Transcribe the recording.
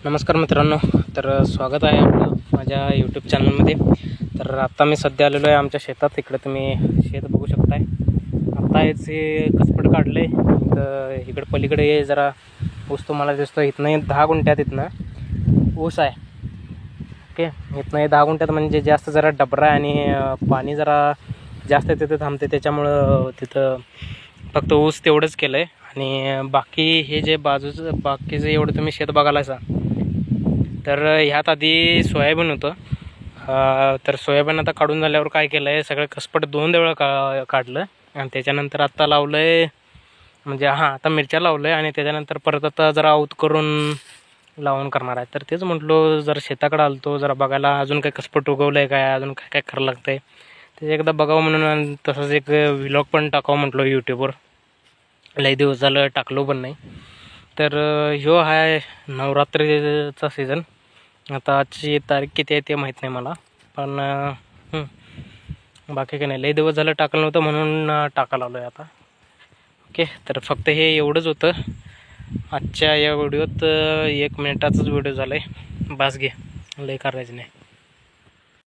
नमस्कार मित्रांनो, तर स्वागत आहे आपलं माझ्या यूट्यूब चॅनलमध्ये. तर आत्ता मी सध्या आलेलो आहे आमच्या शेतात. इकडे तुम्ही शेत बघू शकताय. आत्ता हेच हे कसपट काढलं आहे. तर इकडे पलीकडे जरा ऊस तुम्हाला दिसतो. इथनं 10 गुंठ्यात इथनं ऊस आहे. ओके, इथनं हे 10 गुंठ्यात म्हणजे जास्त जरा डबरा आहे आणि पाणी जरा जास्त तिथं थांबते, त्याच्यामुळं तिथं फक्त ऊस तेवढंच केलं आहे. आणि बाकी हे जे बाजूचं बाकीचं एवढं तुम्ही शेत बघायला सा, तर ह्यात आधी सोयाबीन होतं. तर सोयाबीन आता काढून झाल्यावर काय केलं आहे, सगळं कसपट 2 वेळा काढलं आणि त्याच्यानंतर आत्ता लावलं आहे. म्हणजे आता मिरच्या लावलं आहे आणि त्याच्यानंतर परत आता जरा आऊत करून लावून करणार आहे. तर तेच म्हटलो जरा शेताकडे आलतो जरा बघायला, अजून काय कसपट उगवलं आहे काय, अजून काय काय करावं लागतं आहे ते एकदा बघावं म्हणून. तसंच एक व्लॉग पण टाकावं म्हटलो यूट्यूबवर. लई दिवस झालं टाकलो पण नाही. तर ह्यो आहे नवरात्रीचा सीझन. आता आजची तारीख किती आहे ते माहीत नाही मला, पण बाकी काही नाही. लई दिवस झालं टाकलं नव्हतं म्हणून टाकायला आलो आहे आता. ओके, तर फक्त हे एवढंच होतं आजच्या या व्हिडिओत. 1 मिनिटाचाच व्हिडिओ झाला आहे. बास घे, लई करायचं नाही.